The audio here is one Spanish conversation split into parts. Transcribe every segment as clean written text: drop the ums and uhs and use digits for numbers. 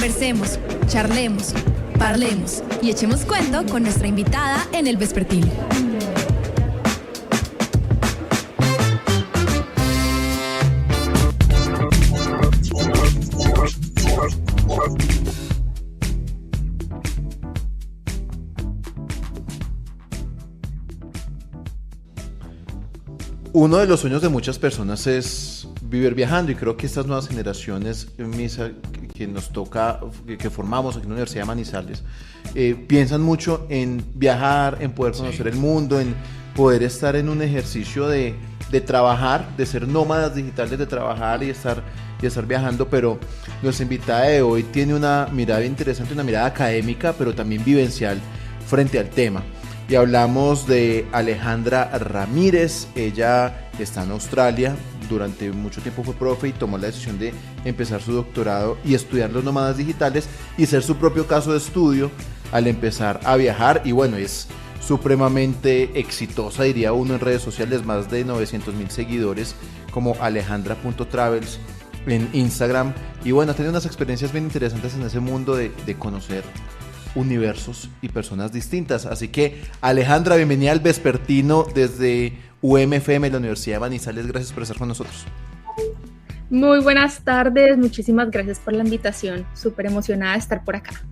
Conversemos, charlemos, parlemos y echemos cuento con nuestra invitada en el Vespertino. Uno de los sueños de muchas personas es vivir viajando, y creo que estas nuevas generaciones, Misa, que nos toca, que formamos aquí en la Universidad de Manizales, piensan mucho en viajar, en poder conocer el mundo, en poder estar en un ejercicio de trabajar, de ser nómadas digitales, de trabajar y estar viajando. Pero nuestra invitada de hoy tiene una mirada interesante, una mirada académica, pero también vivencial frente al tema. Y hablamos de Alejandra Ramírez. Ella está en Australia, durante mucho tiempo fue profe y tomó la decisión de empezar su doctorado y estudiar los nómadas digitales y ser su propio caso de estudio al empezar a viajar. Y bueno, es supremamente exitosa, diría uno, en redes sociales, más de 900,000 seguidores como alejandra.travels en Instagram. Y bueno, ha tenido unas experiencias bien interesantes en ese mundo de conocer universos y personas distintas. Así que, Alejandra, bienvenida al Vespertino desde UMFM, la Universidad de Manizales. Gracias por estar con nosotros. Muy buenas tardes, muchísimas gracias por la invitación. Súper emocionada de estar por acá.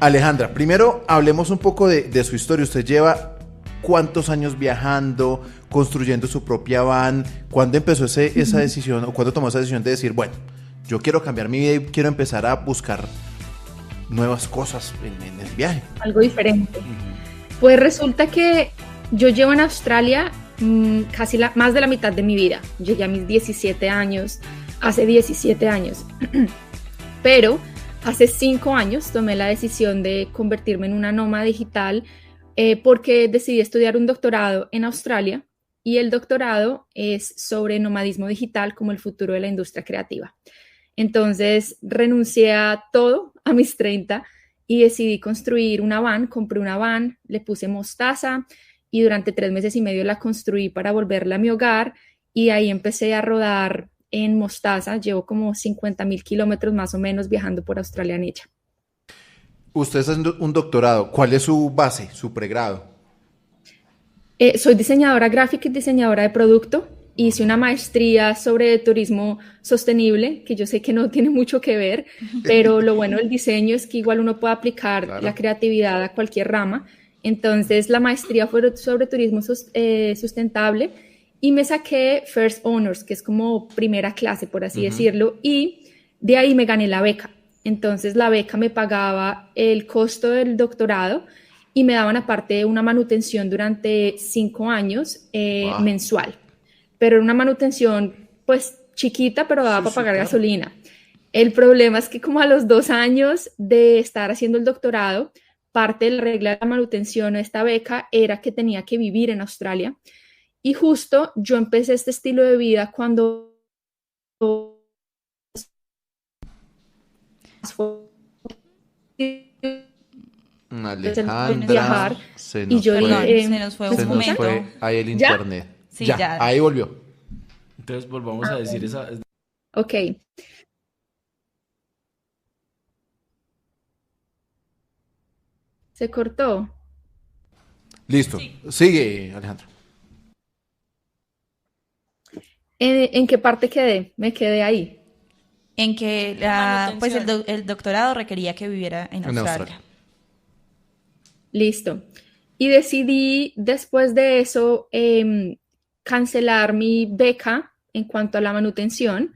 Alejandra, primero hablemos un poco de su historia. Usted lleva ¿cuántos años viajando, construyendo su propia van? ¿Cuándo empezó esa decisión, o cuándo tomó esa decisión de decir, bueno, yo quiero cambiar mi vida y quiero empezar a buscar nuevas cosas en el viaje? Algo diferente. Pues resulta que yo llevo en Australia casi más de la mitad de mi vida. Llegué a mis 17 años, hace 17 años. Pero hace 5 años tomé la decisión de convertirme en una nómada digital porque decidí estudiar un doctorado en Australia, y el doctorado es sobre nomadismo digital como el futuro de la industria creativa. Entonces renuncié a todo a mis 30 y decidí construir una van. Compré una van, le puse mostaza y durante 3 meses y medio la construí para volverla a mi hogar, y ahí empecé a rodar en mostaza. Llevo como 50,000 kilómetros más o menos viajando por Australia en ella. Usted está haciendo un doctorado. ¿Cuál es su base, su pregrado? Soy diseñadora gráfica y diseñadora de producto. Hice una maestría sobre turismo sostenible, que yo sé que no tiene mucho que ver, pero lo bueno del diseño es que igual uno puede aplicar la creatividad a cualquier rama. Entonces la maestría fue sobre turismo sustentable, y me saqué First Honors, que es como primera clase, por así decirlo, y de ahí me gané la beca. Entonces la beca me pagaba el costo del doctorado y me daban aparte una manutención durante 5 años mensual. Pero era una manutención pues chiquita, pero daba para pagar gasolina. El problema es que como a los 2 años de estar haciendo el doctorado, parte de la regla de la manutención de esta beca era que tenía que vivir en Australia. Y justo yo empecé este estilo de vida cuando Alejandra, viajar, se y yo se nos fue un momento. fue ahí el internet. Sí, ya. Ahí volvió. Entonces volvamos a decir esa... Ok. ¿Se cortó? Listo. Sí. Sigue, Alejandra. ¿En qué parte quedé? Me quedé ahí. En que pues el doctorado requería que viviera en Australia. Listo. Y decidí después de eso cancelar mi beca en cuanto a la manutención,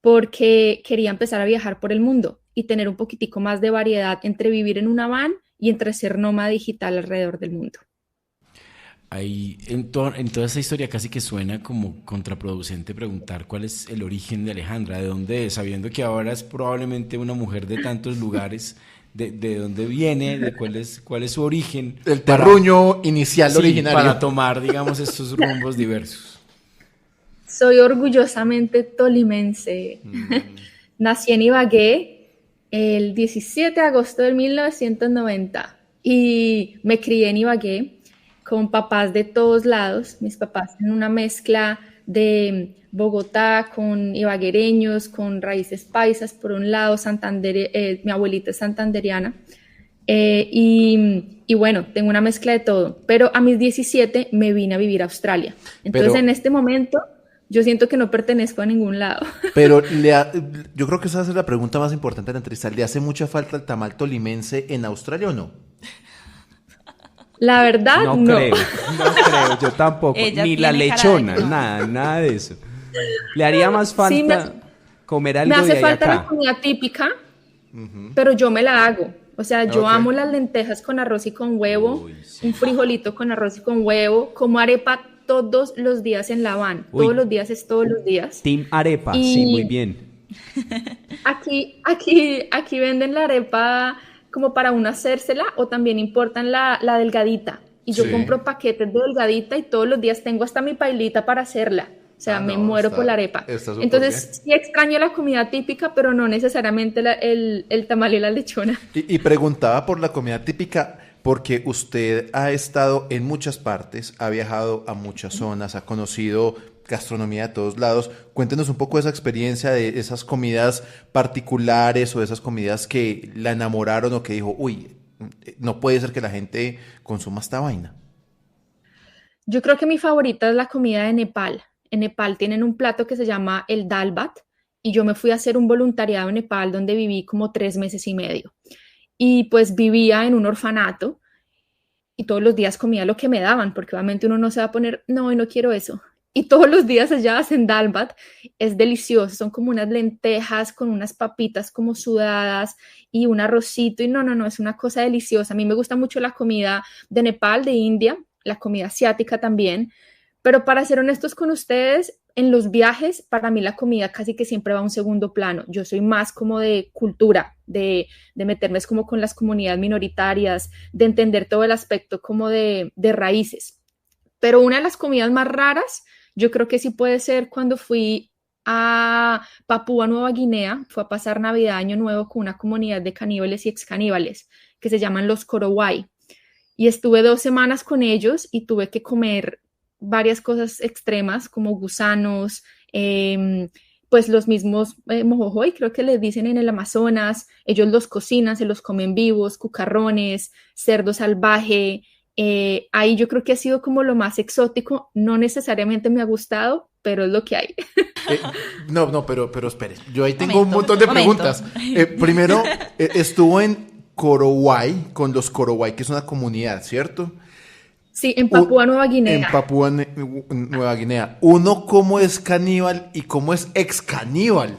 porque quería empezar a viajar por el mundo y tener un poquitico más de variedad entre vivir en una van y entre ser nómada digital alrededor del mundo. Ahí, en toda esa historia casi que suena como contraproducente preguntar cuál es el origen de Alejandra, de dónde es, sabiendo que ahora es probablemente una mujer de tantos lugares, de dónde viene, de cuál es su origen. El terruño inicial, originario. Para tomar, digamos, estos rumbos diversos. Soy orgullosamente tolimense. Nací en Ibagué el 17 de agosto de 1990 y me crié en Ibagué con papás de todos lados. Mis papás tienen una mezcla de Bogotá, con ibaguereños, con raíces paisas, por un lado, mi abuelita es santanderiana, y bueno, tengo una mezcla de todo, pero a mis 17 me vine a vivir a Australia. Entonces, en este momento, yo siento que no pertenezco a ningún lado. Pero yo creo que esa es la pregunta más importante de la entrevista. ¿Le hace mucha falta el tamal tolimense en Australia o no? La verdad, no. No creo, yo tampoco. Ni la lechona, nada de eso. Le haría más falta comer algo de allá. Me hace falta acá. la comida típica, pero yo me la hago. O sea, yo amo las lentejas con arroz y con huevo, un frijolito con arroz y con huevo, como arepa todos los días en La Habana. Todos los días es todos los días. Team arepa, sí, muy bien. Aquí venden la arepa como para uno hacérsela, o también importan la delgadita. Y yo compro paquetes de delgadita y todos los días tengo hasta mi pailita para hacerla. O sea, me muero por la arepa. Entonces, sí extraño la comida típica, pero no necesariamente el tamal y la lechona. Y preguntaba por la comida típica porque usted ha estado en muchas partes, ha viajado a muchas zonas, ha conocido gastronomía de todos lados. Cuéntenos un poco de esa experiencia, de esas comidas particulares o de esas comidas que la enamoraron o que dijo, uy, no puede ser que la gente consuma esta vaina. Yo creo que mi favorita es la comida de Nepal. En Nepal tienen un plato que se llama el dal bhat, y yo me fui a hacer un voluntariado en Nepal donde viví como 3 meses y medio. Y pues vivía en un orfanato y todos los días comía lo que me daban, porque obviamente uno no se va a poner, no, no quiero eso. Y todos los días allá hacen dal bhat, es delicioso, son como unas lentejas con unas papitas como sudadas y un arrocito, y no, es una cosa deliciosa. A mí me gusta mucho la comida de Nepal, de India, la comida asiática también. Pero para ser honestos con ustedes, en los viajes, para mí la comida casi que siempre va a un segundo plano. Yo soy más como de cultura, de meterme como con las comunidades minoritarias, de entender todo el aspecto como de raíces. Pero una de las comidas más raras, yo creo que sí puede ser cuando fui a Papúa Nueva Guinea, fue a pasar Navidad, Año Nuevo con una comunidad de caníbales y excaníbales que se llaman los Korowai. Y estuve 2 semanas con ellos y tuve que comer varias cosas extremas como gusanos, pues los mismos mojojoy, creo que les dicen en el Amazonas, ellos los cocinan, se los comen vivos, cucarrones, cerdo salvaje. Ahí yo creo que ha sido como lo más exótico, no necesariamente me ha gustado, pero es lo que hay. Pero espere, yo ahí tengo un montón de preguntas. Primero, estuvo en Korowai, con los Korowai, que es una comunidad, ¿cierto? Sí, en Papúa Nueva Guinea. En Papúa Nueva Guinea. Uno, ¿cómo es caníbal y cómo es ex caníbal?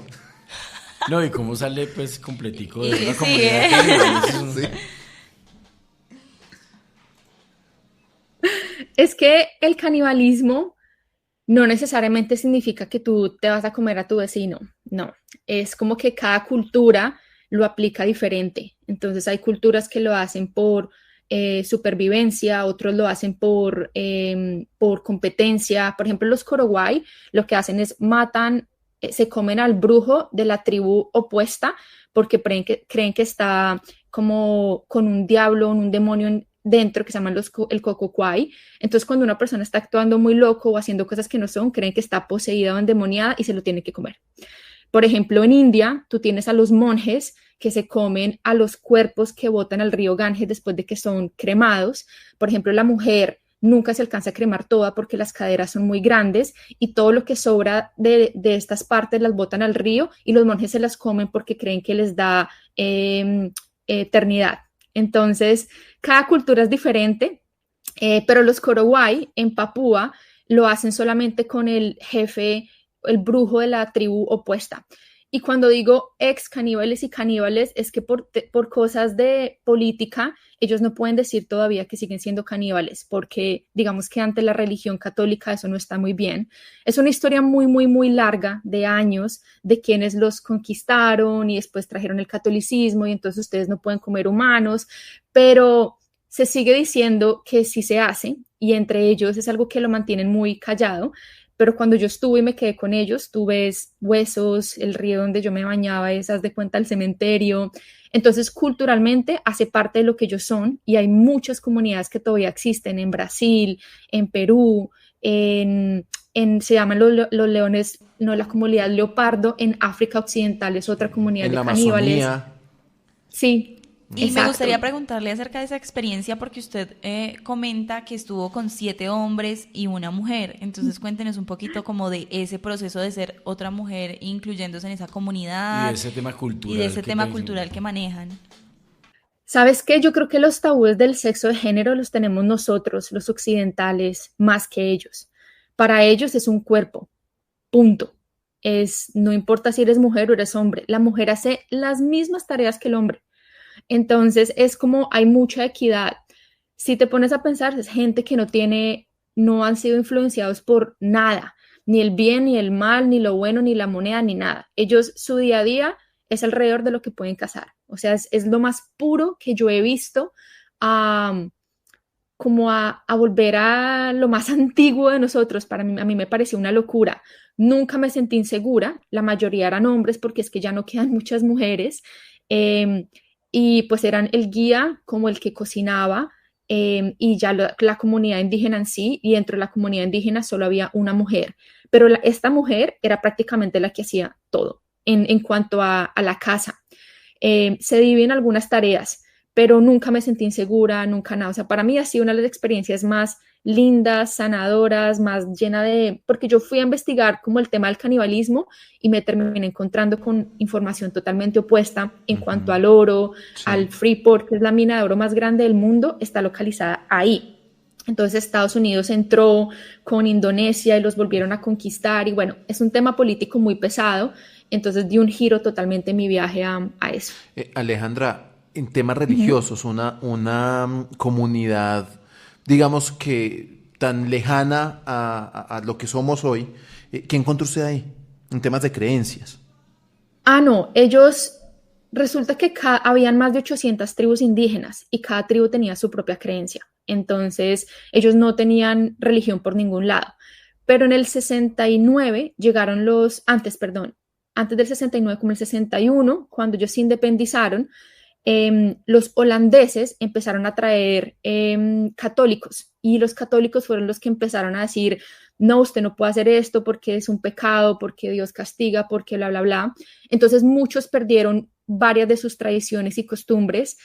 No, y cómo sale pues completico de una Sí, comunidad caníbal. Sí. Es que el canibalismo no necesariamente significa que tú te vas a comer a tu vecino, no, es como que cada cultura lo aplica diferente. Entonces hay culturas que lo hacen por supervivencia, otros lo hacen por competencia. Por ejemplo, los Korowai lo que hacen es matan, se comen al brujo de la tribu opuesta porque creen que está como con un diablo, un demonio dentro que se llaman el Cocoquai. Entonces cuando una persona está actuando muy loco o haciendo cosas que no son, creen que está poseída o endemoniada y se lo tiene que comer. Por ejemplo, en India, tú tienes a los monjes que se comen a los cuerpos que botan al río Ganges después de que son cremados. Por ejemplo, la mujer nunca se alcanza a cremar toda porque las caderas son muy grandes y todo lo que sobra de estas partes las botan al río y los monjes se las comen porque creen que les da eternidad. Entonces, cada cultura es diferente, pero los Korowai en Papúa lo hacen solamente con el jefe, el brujo de la tribu opuesta. Y cuando digo ex caníbales y caníbales, es que por cosas de política, ellos no pueden decir todavía que siguen siendo caníbales, porque digamos que ante la religión católica eso no está muy bien. Es una historia muy, muy, muy larga de años de quienes los conquistaron y después trajeron el catolicismo y entonces ustedes no pueden comer humanos, pero se sigue diciendo que sí se hace y entre ellos es algo que lo mantienen muy callado. Pero cuando yo estuve y me quedé con ellos, tú ves huesos, el río donde yo me bañaba, haz de cuenta el cementerio. Entonces, culturalmente hace parte de lo que ellos son y hay muchas comunidades que todavía existen en Brasil, en Perú, se llaman los leones, no, la comunidad leopardo en África Occidental, es otra comunidad de caníbales. Amazonía. Sí. Y exacto. me gustaría preguntarle acerca de esa experiencia porque usted comenta que estuvo con 7 hombres y una mujer. Entonces cuéntenos un poquito como de ese proceso de ser otra mujer incluyéndose en esa comunidad. Y de ese tema cultural. Y de ese tema cultural que manejan. ¿Sabes qué? Yo creo que los tabúes del sexo de género los tenemos nosotros, los occidentales, más que ellos. Para ellos es un cuerpo, punto. No importa si eres mujer o eres hombre, la mujer hace las mismas tareas que el hombre. Entonces es como hay mucha equidad. Si te pones a pensar, es gente que no han sido influenciados por nada, ni el bien, ni el mal, ni lo bueno, ni la moneda, ni nada. Ellos, su día a día es alrededor de lo que pueden cazar. O sea, es lo más puro que yo he visto, como a volver a lo más antiguo de nosotros. A mí me pareció una locura. Nunca me sentí insegura. La mayoría eran hombres porque es que ya no quedan muchas mujeres. Y pues eran el guía como el que cocinaba y ya la comunidad indígena en sí, y dentro de la comunidad indígena solo había una mujer, pero esta mujer era prácticamente la que hacía todo en cuanto a la casa. Se dividen algunas tareas, pero nunca me sentí insegura, nunca nada. O sea, para mí ha sido una de las experiencias más lindas, sanadoras, más llena porque yo fui a investigar como el tema del canibalismo y me terminé encontrando con información totalmente opuesta en cuanto al oro, al Freeport, que es la mina de oro más grande del mundo, está localizada ahí. Entonces Estados Unidos entró con Indonesia y los volvieron a conquistar y bueno, es un tema político muy pesado, entonces di un giro totalmente en mi viaje a eso. Alejandra, en temas religiosos, una comunidad, digamos que tan lejana a lo que somos hoy, ¿qué encontró usted ahí en temas de creencias? No, resulta que habían más de 800 tribus indígenas y cada tribu tenía su propia creencia. Entonces, ellos no tenían religión por ningún lado. Pero en el 69 llegaron antes del 69, como el 61, cuando ellos se independizaron, los holandeses empezaron a traer católicos y los católicos fueron los que empezaron a decir, no, usted no puede hacer esto porque es un pecado, porque Dios castiga, porque bla, bla, bla. Entonces muchos perdieron varias de sus tradiciones y costumbres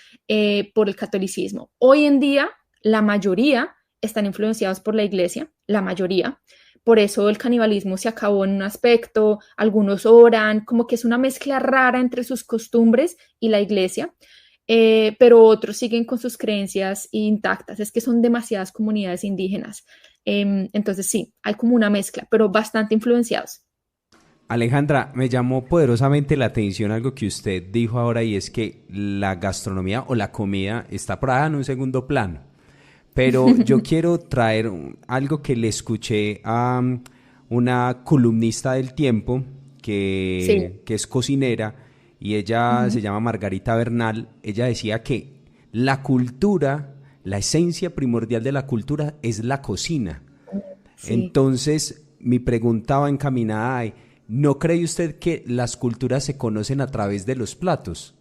por el catolicismo. Hoy en día la mayoría están influenciados por la iglesia, la mayoría. Por eso el canibalismo se acabó en un aspecto, algunos oran, como que es una mezcla rara entre sus costumbres y la iglesia, pero otros siguen con sus creencias intactas. Es que son demasiadas comunidades indígenas. Entonces sí, hay como una mezcla, pero bastante influenciados. Alejandra, me llamó poderosamente la atención algo que usted dijo ahora y es que la gastronomía o la comida está por ahí en un segundo plano. Pero yo quiero traer algo que le escuché a una columnista del Tiempo que es cocinera y ella se llama Margarita Bernal. Ella decía que la cultura, la esencia primordial de la cultura es la cocina. Sí. Entonces, mi pregunta va encaminada a, ¿no cree usted que las culturas se conocen a través de los platos?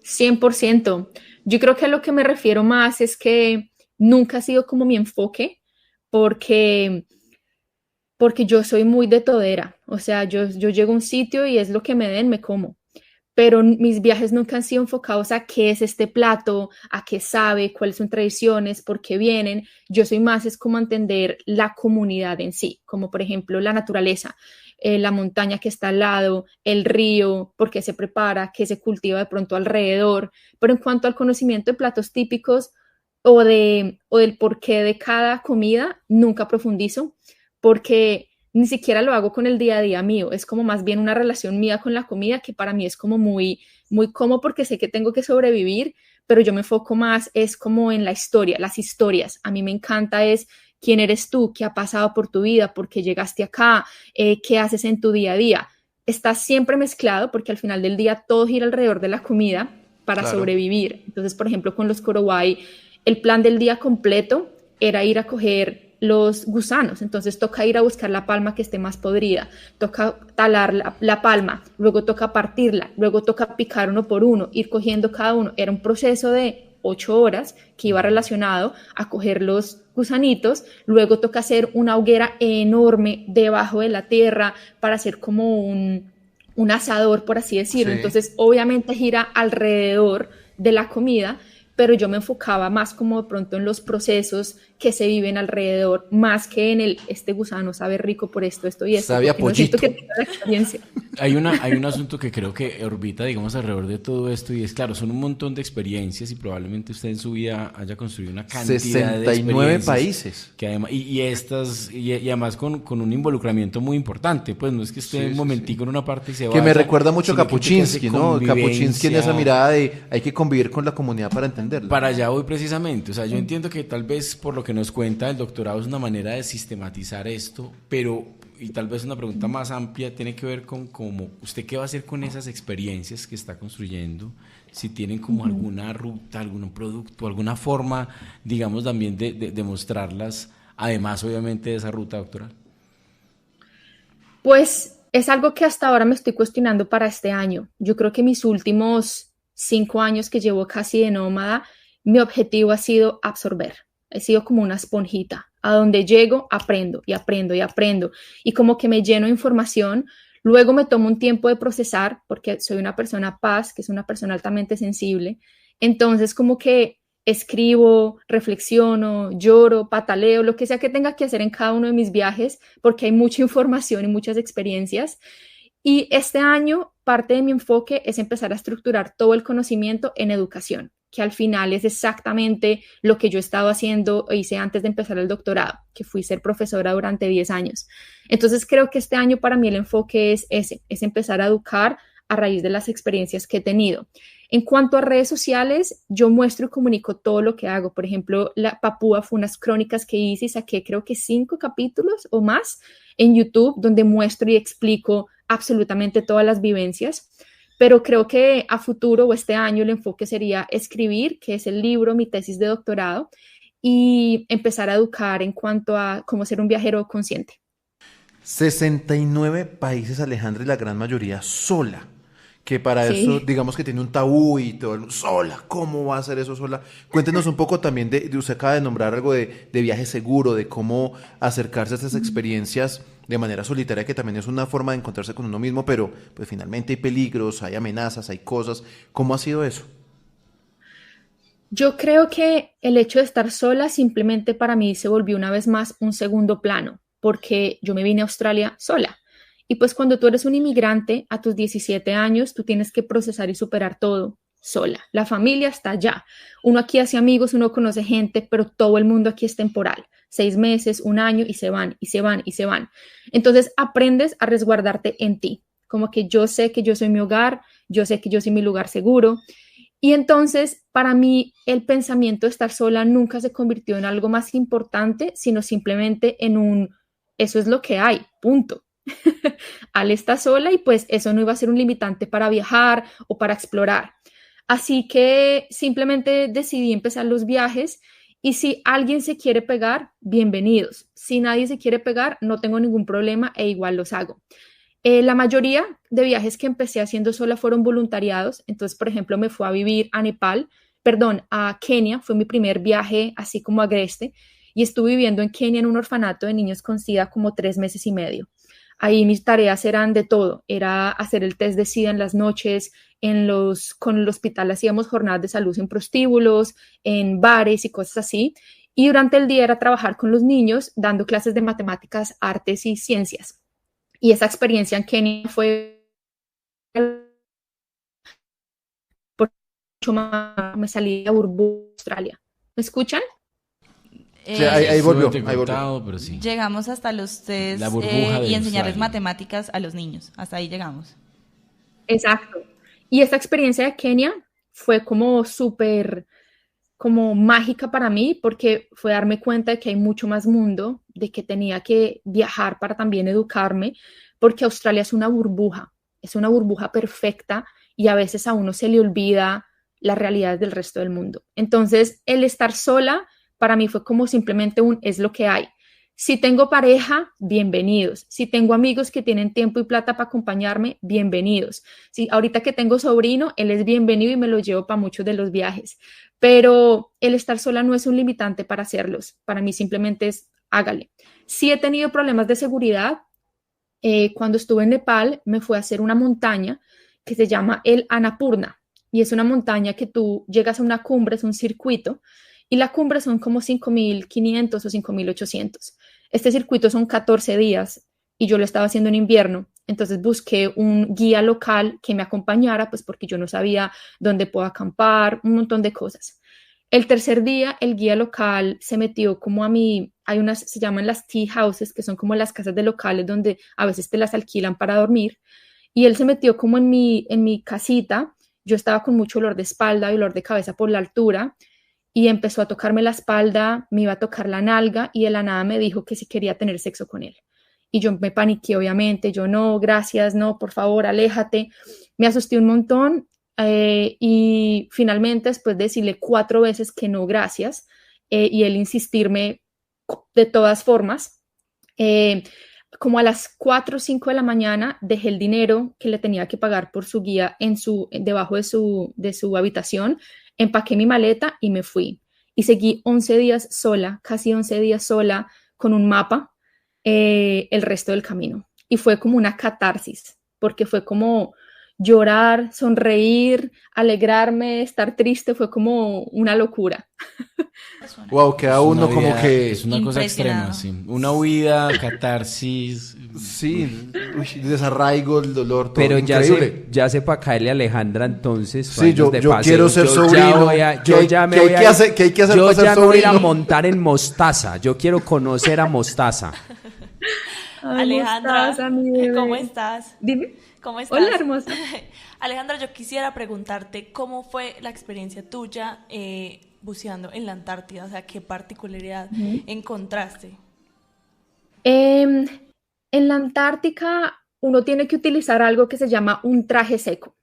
100%. Yo creo que a lo que me refiero más es que nunca ha sido como mi enfoque, porque yo soy muy de todera. O sea, yo llego a un sitio y es lo que me den, me como. Pero mis viajes nunca han sido enfocados a qué es este plato, a qué sabe, cuáles son tradiciones, por qué vienen. Yo soy más, es como entender la comunidad en sí, como por ejemplo la naturaleza, la montaña que está al lado, el río, por qué se prepara, qué se cultiva de pronto alrededor. Pero en cuanto al conocimiento de platos típicos, o del porqué de cada comida, nunca profundizo, porque ni siquiera lo hago con el día a día mío, es como más bien una relación mía con la comida que para mí es como muy, muy cómodo porque sé que tengo que sobrevivir, pero yo me enfoco más, es como en la historia, las historias. A mí me encanta es quién eres tú, qué ha pasado por tu vida, por qué llegaste acá, qué haces en tu día a día. Está siempre mezclado porque al final del día todo gira alrededor de la comida para sobrevivir. Entonces, por ejemplo, con los Korowai, el plan del día completo era ir a coger los gusanos, entonces toca ir a buscar la palma que esté más podrida, toca talar la palma, luego toca partirla, luego toca picar uno por uno, ir cogiendo cada uno. Era un proceso de 8 horas, que iba relacionado a coger los gusanitos, luego toca hacer una hoguera enorme debajo de la tierra para hacer como un asador, por así decirlo. Sí. Entonces, obviamente gira alrededor de la comida, pero yo me enfocaba más como de pronto en los procesos que se viven alrededor, más que en este gusano sabe rico por esto, esto y esto. Sabe a porque no siento pollito. que tenga la experiencia. Hay un asunto que creo que orbita, digamos, alrededor de todo esto y es, claro, son un montón de experiencias y probablemente usted en su vida haya construido una cantidad de 69 experiencias países. que además, y además con un involucramiento muy importante, pues no es que esté Sí, un sí, momentico en una parte y se Que vaya, me recuerda mucho a sino que usted que hace Kapuczynski, ¿no? Kapuczynski en esa convivencia. mirada de hay que convivir con la comunidad para entenderla. Para allá voy precisamente, o sea, yo entiendo que tal vez por lo que nos cuenta el doctorado es una manera de sistematizar esto, pero, y tal vez una pregunta más amplia, tiene que ver con cómo, ¿usted qué va a hacer con esas experiencias que está construyendo? Si tienen como alguna ruta, algún producto, alguna forma, digamos, también de mostrarlas, además obviamente de esa ruta, doctora. Pues es algo que hasta ahora me estoy cuestionando para este año. Yo creo que mis últimos 5 años que llevo casi de nómada, mi objetivo ha sido absorber. He sido como una esponjita. A donde llego, aprendo y aprendo y aprendo. Y como que me lleno de información. Luego me tomo un tiempo de procesar, porque soy una persona paz, que es una persona altamente sensible. Entonces, como que escribo, reflexiono, lloro, pataleo, lo que sea que tenga que hacer en cada uno de mis viajes, porque hay mucha información y muchas experiencias. Y este año, parte de mi enfoque es empezar a estructurar todo el conocimiento en educación, que al final es exactamente lo que yo he estado haciendo o hice antes de empezar el doctorado, que fui ser profesora durante 10 años. Entonces creo que este año para mí el enfoque es ese, es empezar a educar a raíz de las experiencias que he tenido. En cuanto a redes sociales, yo muestro y comunico todo lo que hago. Por ejemplo, la Papúa fue unas crónicas que hice y saqué creo que 5 capítulos o más en YouTube, donde muestro y explico absolutamente todas las vivencias. Pero creo que a futuro o este año el enfoque sería escribir, que es el libro, mi tesis de doctorado, y empezar a educar en cuanto a cómo ser un viajero consciente. 69 países, Alejandra, y la gran mayoría sola. Que para Sí. eso, digamos que tiene un tabú y todo, sola, ¿cómo va a hacer eso sola? Cuéntenos un poco también usted acaba de nombrar algo de viaje seguro, de cómo acercarse a estas experiencias de manera solitaria, que también es una forma de encontrarse con uno mismo, pero pues finalmente hay peligros, hay amenazas, hay cosas. ¿Cómo ha sido eso? Yo creo que el hecho de estar sola simplemente para mí se volvió una vez más un segundo plano, porque yo me vine a Australia sola. Y pues cuando tú eres un inmigrante a tus 17 años, tú tienes que procesar y superar todo sola. La familia está allá. Uno aquí hace amigos, uno conoce gente, pero todo el mundo aquí es temporal. 6 meses, 1 año y se van, y se van, y se van. Entonces aprendes a resguardarte en ti. Como que yo sé que yo soy mi hogar, yo sé que yo soy mi lugar seguro. Y entonces, para mí, el pensamiento de estar sola nunca se convirtió en algo más importante, sino simplemente en eso es lo que hay, punto. Ale está sola y pues eso no iba a ser un limitante para viajar o para explorar. Así que simplemente decidí empezar los viajes y si alguien se quiere pegar, bienvenidos. Si nadie se quiere pegar, no tengo ningún problema e igual los hago. La mayoría de viajes que empecé haciendo sola fueron voluntariados. Entonces, por ejemplo, me fui a vivir a Kenia. Fue mi primer viaje así como agreste y estuve viviendo en Kenia en un orfanato de niños con SIDA como 3 meses y medio. Ahí mis tareas eran de todo, era hacer el test de SIDA en las noches, con el hospital hacíamos jornadas de salud en prostíbulos, en bares y cosas así. Y durante el día era trabajar con los niños dando clases de matemáticas, artes y ciencias. Y esa experiencia en Kenia fue por mucho más, me salí de la burbuja de Australia. ¿Me escuchan? Sí, ahí volvió, Estuve ahí volvió. cortado, pero sí. Llegamos hasta los test La burbuja de y enseñarles Australia. matemáticas a los niños. Hasta ahí llegamos. Exacto. Y esta experiencia de Kenia fue como súper, como mágica para mí, porque fue darme cuenta de que hay mucho más mundo, de que tenía que viajar para también educarme, porque Australia es una burbuja perfecta y a veces a uno se le olvida la realidad del resto del mundo. Entonces, el estar sola para mí fue como simplemente es lo que hay. Si tengo pareja, bienvenidos. Si tengo amigos que tienen tiempo y plata para acompañarme, bienvenidos. Si ahorita que tengo sobrino, él es bienvenido y me lo llevo para muchos de los viajes. Pero el estar sola no es un limitante para hacerlos. Para mí simplemente es hágale. Sí he tenido problemas de seguridad. Cuando estuve en Nepal, me fui a hacer una montaña que se llama el Annapurna. Y es una montaña que tú llegas a una cumbre, es un circuito, y la cumbre son como 5.500 o 5.800. Este circuito son 14 días y yo lo estaba haciendo en invierno. Entonces busqué un guía local que me acompañara, pues porque yo no sabía dónde puedo acampar, un montón de cosas. El tercer día, el guía local se metió como a mí, hay unas, se llaman las tea houses, que son como las casas de locales donde a veces te las alquilan para dormir. Y él se metió como en mi casita. Yo estaba con mucho dolor de espalda y dolor de cabeza por la altura. Y empezó a tocarme la espalda, me iba a tocar la nalga y de la nada me dijo que si quería tener sexo con él. Y yo me paniqué, obviamente. Yo, no, gracias, no, por favor, aléjate. Me asusté un montón y finalmente, después de decirle 4 veces que no, gracias, y él insistirme de todas formas, como a las 4 o 5 de la mañana dejé el dinero que le tenía que pagar por su guía debajo de su habitación, empaqué mi maleta y me fui. Y seguí 11 días sola, casi 11 días sola, con un mapa el resto del camino. Y fue como una catarsis, porque fue como llorar, sonreír, alegrarme, estar triste, fue como una locura. Wow, queda Es uno una como vida- que... Es una cosa extrema, sí. Una huida, catarsis. Sí, uy, desarraigo, el dolor, todo Pero increíble. ya sé para caerle a Alejandra entonces. Sí, yo de quiero ser sobrino. ¿Qué hay que hacer yo para ser ya me voy a ir a sobrino? montar en Mostaza. Yo quiero conocer a Mostaza. Ay, Alejandra, Mostaza, mi bebé. ¿cómo estás? Dime. ¿Cómo estás? Hola, hermosa. Alejandra, yo quisiera preguntarte cómo fue la experiencia tuya buceando en la Antártida, o sea, qué particularidad encontraste. En la Antártica uno tiene que utilizar algo que se llama un traje seco.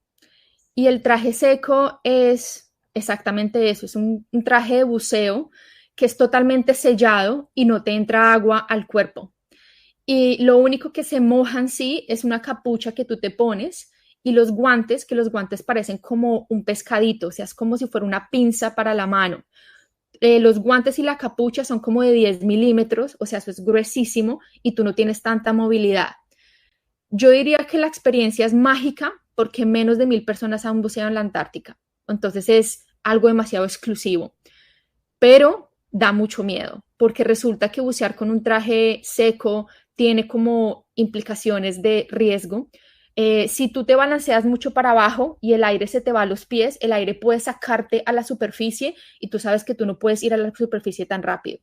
Y el traje seco es exactamente eso, es un traje de buceo que es totalmente sellado y no te entra agua al cuerpo. Y lo único que se moja en sí es una capucha que tú te pones y los guantes, que los guantes parecen como un pescadito, o sea, es como si fuera una pinza para la mano. Los guantes y la capucha son como de 10 milímetros, o sea, eso es gruesísimo y tú no tienes tanta movilidad. Yo diría que la experiencia es mágica porque menos de 1.000 personas han buceado en la Antártica. Entonces es algo demasiado exclusivo. Pero da mucho miedo porque resulta que bucear con un traje seco tiene como implicaciones de riesgo. Si tú te balanceas mucho para abajo y el aire se te va a los pies, el aire puede sacarte a la superficie y tú sabes que tú no puedes ir a la superficie tan rápido.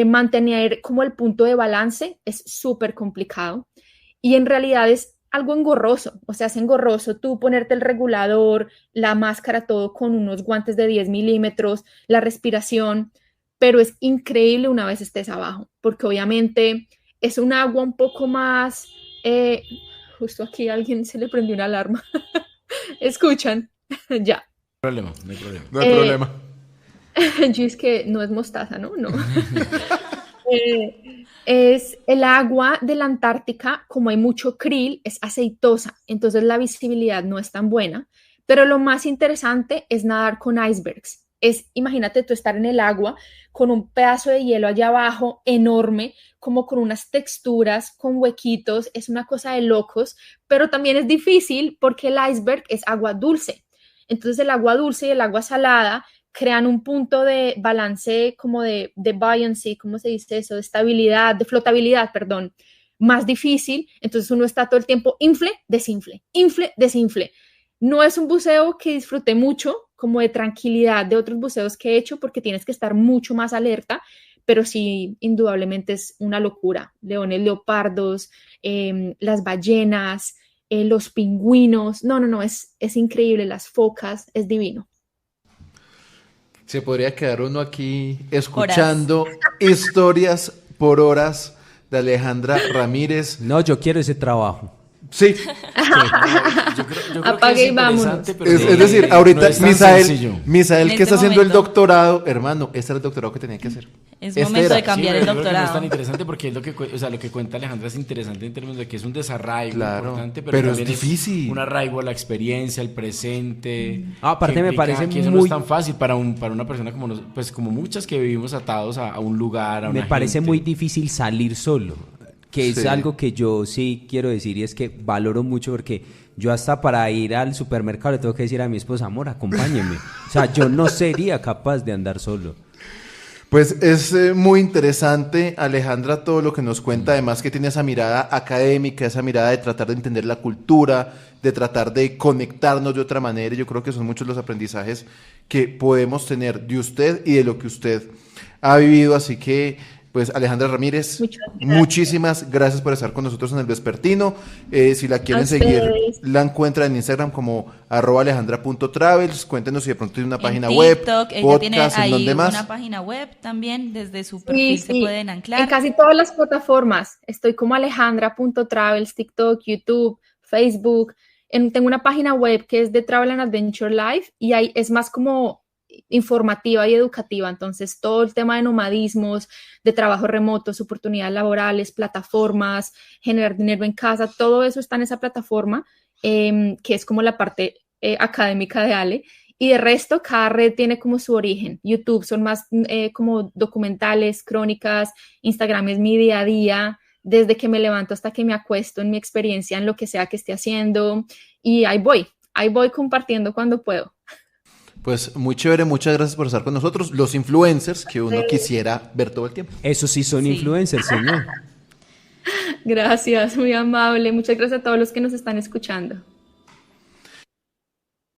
Mantener como el punto de balance es súper complicado y en realidad es algo engorroso, o sea, es engorroso tú ponerte el regulador, la máscara, todo con unos guantes de 10 milímetros, la respiración, pero es increíble una vez estés abajo, porque obviamente es un agua un poco más... justo aquí a alguien se le prendió una alarma. ¿Escuchan? Ya. No hay problema, no hay problema. No hay problema. Yo es que no es mostaza, ¿no? No. Es el agua de la Antártica, como hay mucho krill, es aceitosa, entonces la visibilidad no es tan buena, pero lo más interesante es nadar con icebergs. Imagínate tú estar en el agua con un pedazo de hielo allá abajo enorme, como con unas texturas, con huequitos, es una cosa de locos, pero también es difícil porque el iceberg es agua dulce. Entonces el agua dulce y el agua salada crean un punto de balance como de buoyancy, ¿cómo se dice eso? De estabilidad, de flotabilidad, perdón, más difícil. Entonces uno está todo el tiempo infle, desinfle. No es un buceo que disfruté mucho, como de tranquilidad de otros buceos que he hecho, porque tienes que estar mucho más alerta, pero sí, indudablemente es una locura. Leones, leopardos, las ballenas, los pingüinos, no, es increíble, las focas, es divino. Se podría quedar uno aquí escuchando historias por horas de Alejandra Ramírez. No, yo quiero ese trabajo. Sí, Yo creo Apague que es y vámonos. interesante, pero es decir, ahorita no es tan Misael, sencillo. Misael En que este está haciendo el momento. doctorado, hermano, este era el doctorado que tenía que hacer. Es Este momento era. de cambiar Sí, el pero yo creo que no es tan doctorado. interesante porque es lo que cuenta Alejandra es interesante en términos de que es un desarraigo Claro, importante, pero es también difícil. un arraigo a la experiencia, al presente. Aparte que me implica parece que eso no muy- es tan fácil para una persona como pues como muchas que vivimos atados a un lugar, a una Me parece gente. muy difícil salir solo, que es Sí. algo que yo sí quiero decir y es que valoro mucho porque yo hasta para ir al supermercado le tengo que decir a mi esposa, amor, acompáñeme. O sea, yo no sería capaz de andar solo. Pues es muy interesante, Alejandra, todo lo que nos cuenta, además que tiene esa mirada académica, esa mirada de tratar de entender la cultura, de tratar de conectarnos de otra manera, y yo creo que son muchos los aprendizajes que podemos tener de usted y de lo que usted ha vivido, así que, pues, Alejandra Ramírez, Muchas gracias. muchísimas gracias por estar con nosotros en el Vespertino. Si la quieren A seguir, ustedes. la encuentran en Instagram como @alejandra.travels. Cuéntenos si de pronto tiene una página en web, TikTok, ella tiene podcast, ¿en ahí dónde más? una página web también, desde su Sí, perfil se sí. pueden anclar. En casi todas las plataformas. Estoy como alejandra.travels, TikTok, YouTube, Facebook. Tengo una página web que es de Travel and Adventure Life y ahí es más como informativa y educativa. Entonces, todo el tema de nomadismos, de trabajos remotos, oportunidades laborales, plataformas, generar dinero en casa, todo eso está en esa plataforma, que es como la parte académica de Ale. Y de resto, cada red tiene como su origen. YouTube son más como documentales, crónicas. Instagram es mi día a día, desde que me levanto hasta que me acuesto, en mi experiencia, en lo que sea que esté haciendo. Y ahí voy compartiendo cuando puedo. Pues muy chévere, muchas gracias por estar con nosotros. Los influencers que uno quisiera ver todo el tiempo. Eso sí son Sí. influencers, señor. Gracias, muy amable. Muchas gracias a todos los que nos están escuchando.